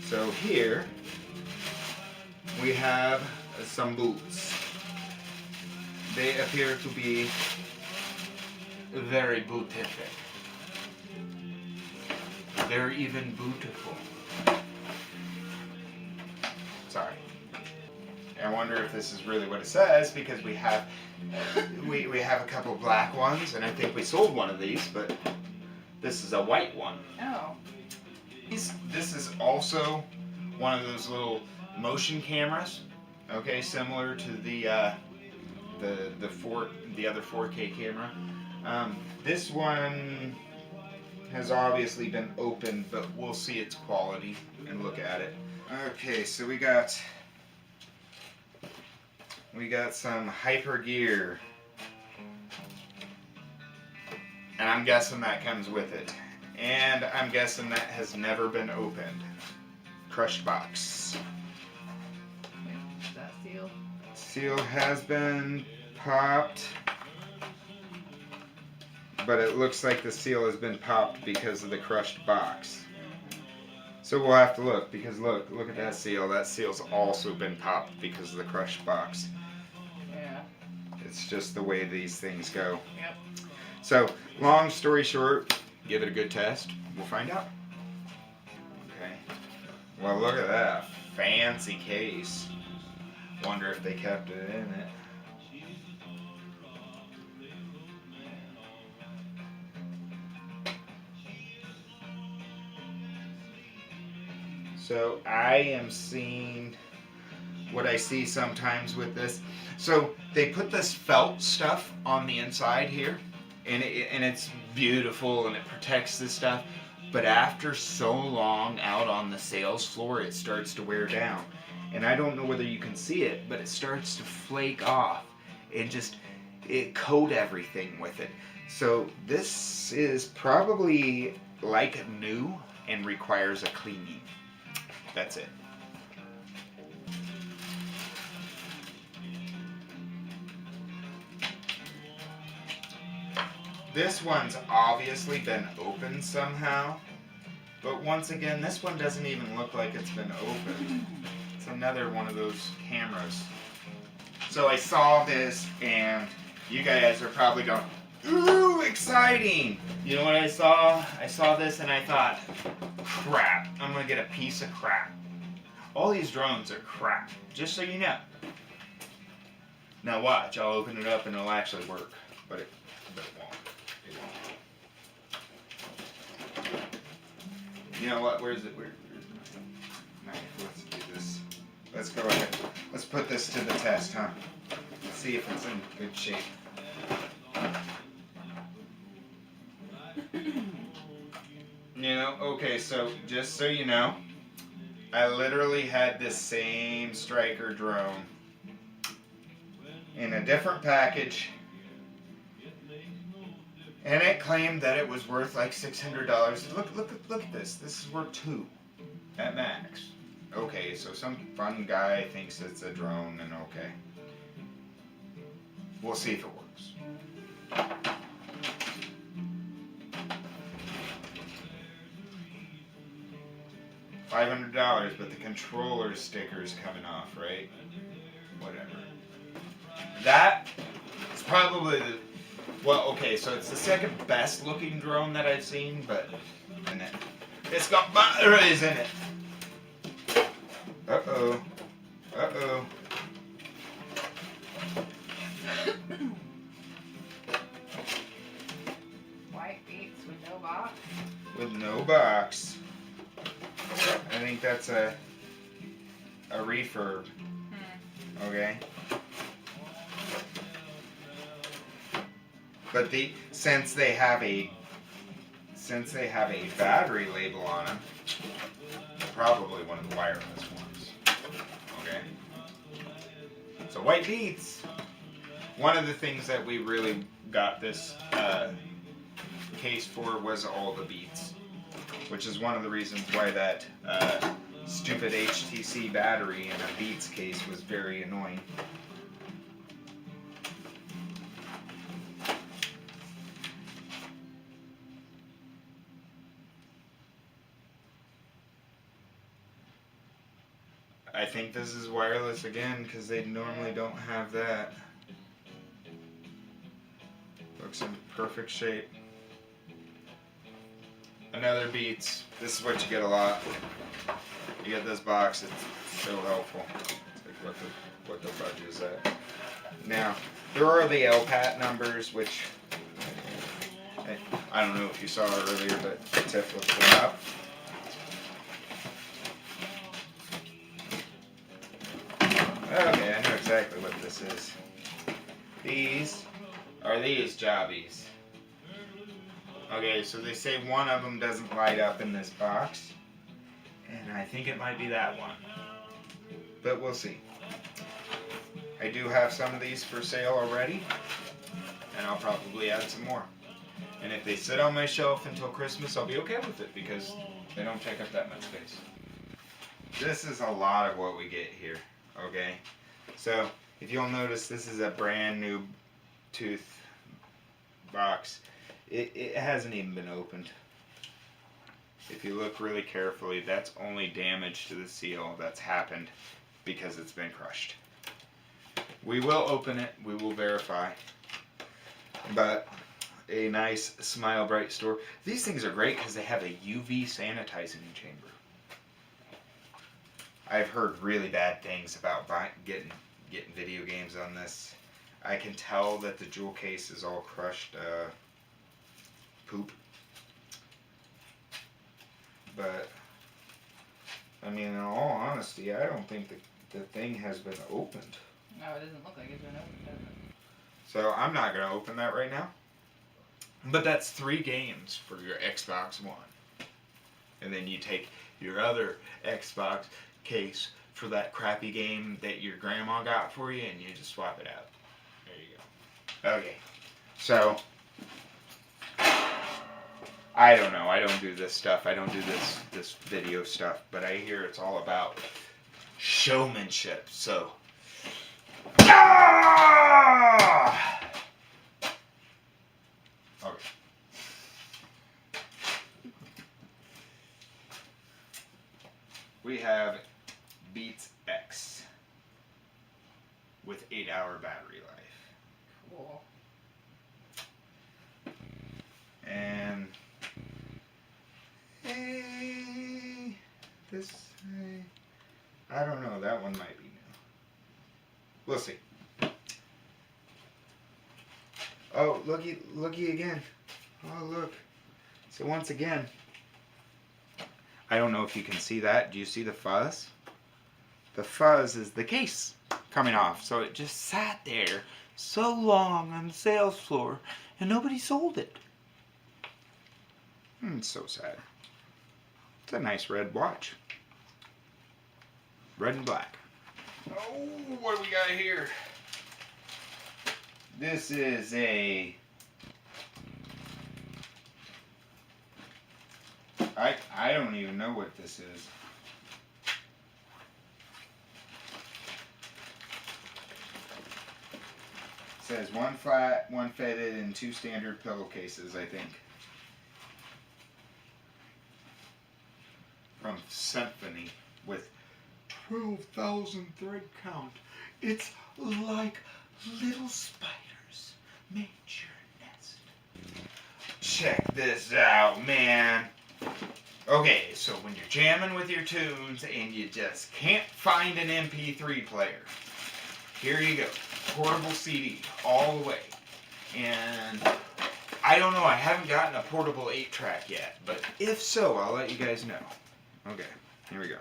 So here we have some boots. They appear to be very beautiful. They're even beautiful. Sorry. I wonder if this is really what it says, because we have a couple black ones, and I think we sold one of these, but this is a white one. Oh. This is also one of those little motion cameras, okay, similar to the other 4K camera. This one has obviously been opened, but we'll see its quality and look at it. Okay, so we got some hyper gear, and I'm guessing that comes with it, and I'm guessing that has never been opened. Crushed box. Is that seal? Seal has been popped, but it looks like the seal has been popped because of the crushed box. So we'll have to look, because look at that seal. That seal's also been popped because of the crushed box. Yeah. It's just the way these things go. Yep. So, long story short, give it a good test. We'll find out. Okay. Well, look at that fancy case. Wonder if they kept it in it. So I am seeing what I see sometimes with this. So they put this felt stuff on the inside here, and it's beautiful and it protects this stuff. But after so long out on the sales floor, it starts to wear down. And I don't know whether you can see it, but it starts to flake off and just coat everything with it. So this is probably like new and requires a cleaning. That's it. This one's obviously been opened somehow, but once again, this one doesn't even look like it's been opened. It's another one of those cameras. So I saw this, and you guys are probably going, ooh, exciting! You know what I saw? I saw this and I thought, crap, I'm gonna get a piece of crap. All these drones are crap, just so you know. Now watch, I'll open it up and it'll actually work, but it won't. It won't. You know what? Where's my knife? Let's do this. Let's go ahead. Let's put this to the test, huh? Let's see if it's in good shape. You know, okay, so just so you know, I literally had this same Striker drone in a different package, and it claimed that it was worth like $600. Look at this. This is worth $2 at max. Okay, so some fun guy thinks it's a drone, and okay. We'll see if it works. $500, but the controller sticker's coming off, right? Whatever. That is probably the, well, okay, so it's the second best looking drone that I've seen, but it's got batteries in it. Uh-oh. Uh-oh. White beats with no box. With no box. I think that's a refurb. Okay. But since they have a battery label on them, probably one of the wireless ones. Okay. So white beats. One of the things that we really got this case for was all the beats, which is one of the reasons why that stupid HTC battery in a Beats case was very annoying. I think this is wireless again because they normally don't have that. Looks in perfect shape. Another Beats. This is what you get a lot. You get this box. It's so helpful. It's like what the fudge is that? Now there are the LPAT numbers, which I don't know if you saw it earlier, but Tiff looked them up. Okay, I know exactly what this is. These are these jobbies. Okay, so they say one of them doesn't light up in this box, and I think it might be that one. But we'll see. I do have some of these for sale already, and I'll probably add some more. And if they sit on my shelf until Christmas, I'll be okay with it because they don't take up that much space. This is a lot of what we get here, okay? So, if you'll notice, this is a brand new tooth box. It hasn't even been opened. If you look really carefully, that's only damage to the seal that's happened because it's been crushed. We will open it, we will verify. But a nice Smile Bright store. These things are great because they have a UV sanitizing chamber. I've heard really bad things about getting video games on this. I can tell that the jewel case is all crushed poop. But, I mean, in all honesty, I don't think the thing has been opened. No, it doesn't look like it's been opened, does it? So I'm not going to open that right now. But that's 3 games for your Xbox One. And then you take your other Xbox case for that crappy game that your grandma got for you and you just swap it out. There you go. Okay. So, I don't know. I don't do this stuff. I don't do this video stuff. But I hear it's all about showmanship. So, ah! Okay. We have Beats X with 8-hour battery life. Cool. And I don't know, that one might be new. We'll see. Oh, looky again. Oh, look. So once again, I don't know if you can see that. Do you see the fuzz? The fuzz is the case coming off. So it just sat there so long on the sales floor and nobody sold it. It's so sad. It's a nice red watch. Red and black. Oh, what do we got here? This is a... I don't even know what this is. It says 1 flat, 1 fitted, and 2 standard pillowcases, I think. From Symphony with 12,000 thread count. It's like little spiders made your nest. Check this out, man. Okay, so when you're jamming with your tunes and you just can't find an MP3 player, here you go. Portable CD all the way. And I don't know, I haven't gotten a portable 8-track yet, but if so, I'll let you guys know. Okay, here we go.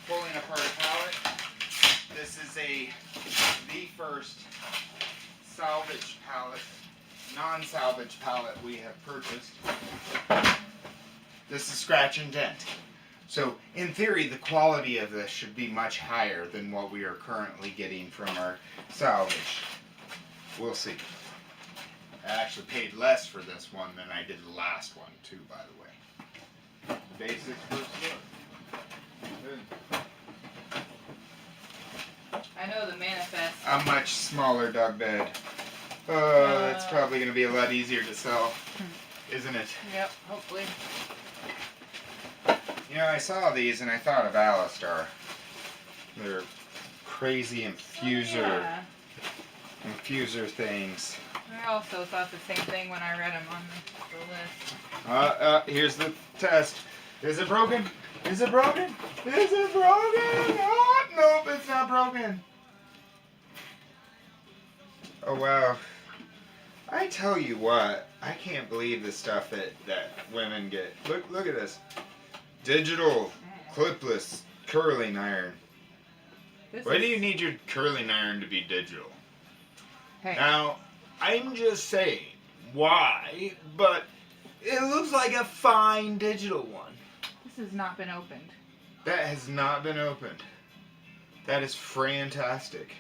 Pulling apart a pallet. This is the first salvage pallet, non-salvage pallet we have purchased. This is scratch and dent. So, in theory, the quality of this should be much higher than what we are currently getting from our salvage. We'll see. I actually paid less for this one than I did the last one, too, by the way. Basic first look. I know the manifest. A much smaller dog bed. Oh, that's probably going to be a lot easier to sell, isn't it? Yep, hopefully. You know, I saw these and I thought of Alistar. They're crazy Yeah. infuser things. I also thought the same thing when I read them on the list. Here's the test. Is it broken? Is it broken? Is it broken? Oh, nope, it's not broken. Oh, wow. I tell you what, I can't believe the stuff that women get. Look at this. Digital, clipless, curling iron. Why do you need your curling iron to be digital? Hey. Now, I'm just saying, why? But it looks like a fine digital one. This has not been opened. That has not been opened. That is fantastic.